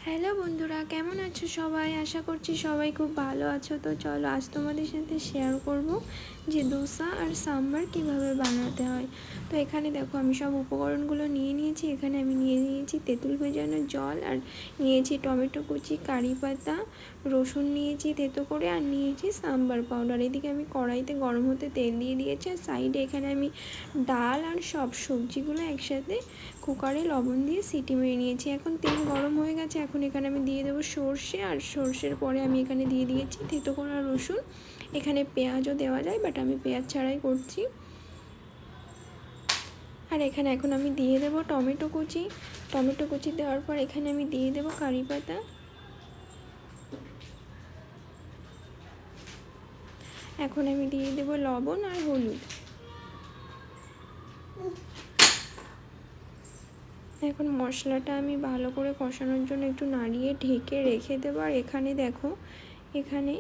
Hello বন্ধুরা, কেমন আছো সবাই? আশা করছি সবাই খুব ভালো আছো। তো চলো আজ তোমাদের সাথে শেয়ার করব যে দোসা আর সাম্বার কিভাবে বানাতে হয়। তো এখানে দেখো আমি সব উপকরণগুলো নিয়ে নিয়েছি। এখানে আমি নিয়ে নিয়েছি তেঁতুল ভেজানো জল, আর নিয়েছি টমেটো কুচি, কারি পাতা, রসুন নিয়েছি থেতো করে, আর নিয়েছি সাম্বার পাউডার। এদিকে আমি কড়াইতে গরম হতে তেল দিয়ে দিয়েছি, আর সাইডে এখানে আমি ডাল আর সব সবজিগুলো একসাথে কুকারে লবণ দিয়ে সিটি মেরে নিয়েছি। এখন তেল গরম হয়ে গেছে, এখন এখানে আমি দিয়ে দেবো সর্ষে, আর সর্ষের পরে আমি এখানে দিয়ে দিয়েছি থেতো করা রসুন। এখানে পেঁয়াজও দেওয়া যায়, বাট আমি পেঁয়াজ ছাড়াই করছি। আর এখানে এখন আমি দিয়ে দেবো টমেটো কুচি। টমেটো কুচি দেওয়ার পর এখানে আমি দিয়ে দেবো কারি পাতা। এখন আমি দিয়ে দেবো লবণ আর হলুদ। এখন মশলাটা আমি ভালো করে কষানোর জন্য একটু নাড়িয়ে ঢেকে রেখে দেবো। আর এখানে দেখো, এখানে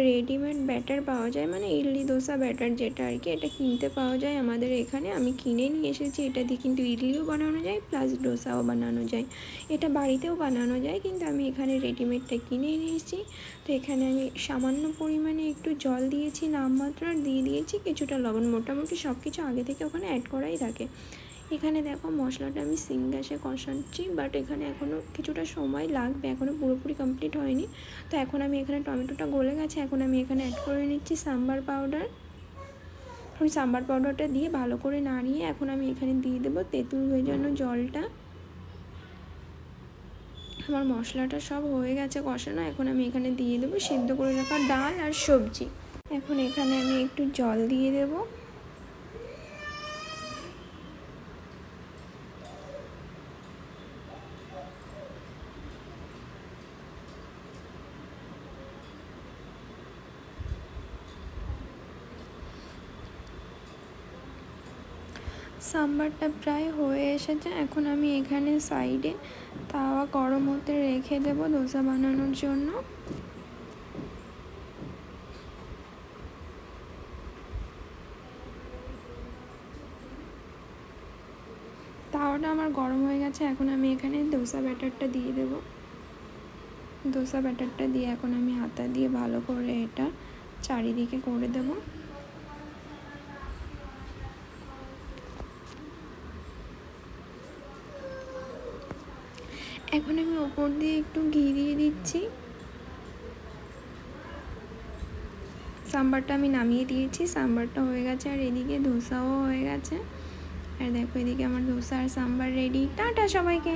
রেডিমেড ব্যাটার পাওয়া যায়, মানে ইডলি দোসা ব্যাটার যেটা আর কি, এটা কিনতে পাওয়া যায় আমাদের এখানে। আমি কিনে নিয়ে এসেছি। এটা দিয়ে কিন্তু ইডলিও বানানো যায় প্লাস ডোসাও বানানো যায়। এটা বাড়িতেও বানানো যায়, কিন্তু আমি এখানে রেডিমেডটা কিনে নিয়ে এসেছি। তো এখানে আমি সামান্য পরিমাণে একটু জল দিয়েছি নামমাত্র, আর দিয়ে দিয়েছি কিছুটা লবণ। মোটামুটি সব কিছু আগে থেকে ওখানে অ্যাড করাই থাকে। এখানে দেখো মশলাটা আমি সিম গ্যাসে কষাচ্ছি, বাট এখানে এখনও কিছুটা সময় লাগবে, এখনও পুরোপুরি কমপ্লিট হয়নি। তো এখন আমি এখানে টমেটোটা গলে গেছে, এখন আমি এখানে অ্যাড করে নিচ্ছি সাম্বার পাউডার। ওই সাম্বার পাউডারটা দিয়ে ভালো করে নাড়িয়ে এখন আমি এখানে দিয়ে দেবো তেঁতুল ভেজানো জলটা। আমার মশলাটা সব হয়ে গেছে কষানো, এখন আমি এখানে দিয়ে দেবো সেদ্ধ করে রাখা ডাল আর সবজি। এখন এখানে আমি একটু জল দিয়ে দেবো। সাম্বারটা প্রায় হয়ে এসেছে, এখন আমি এখানে সাইডে তাওয়া গরম হতে রেখে দেবো দোসা বানানোর জন্য। তাওয়াটা আমার গরম হয়ে গেছে, এখন আমি এখানে দোসা ব্যাটারটা দিয়ে দেবো। দোসা ব্যাটারটা দিয়ে এখন আমি হাতা দিয়ে ভালো করে এটা চারিদিকে করে দেবো। এখন আমি ওপর দিয়ে একটু ঘি দিয়ে দিচ্ছি। সাম্বারটা আমি নামিয়ে দিয়েছি, সাম্বারটা হয়ে গেছে, আর এদিকে ধোসাও হয়ে গেছে। আর দেখো এদিকে আমার ধোসা আর সাম্বার রেডি। টাটা সবাইকে।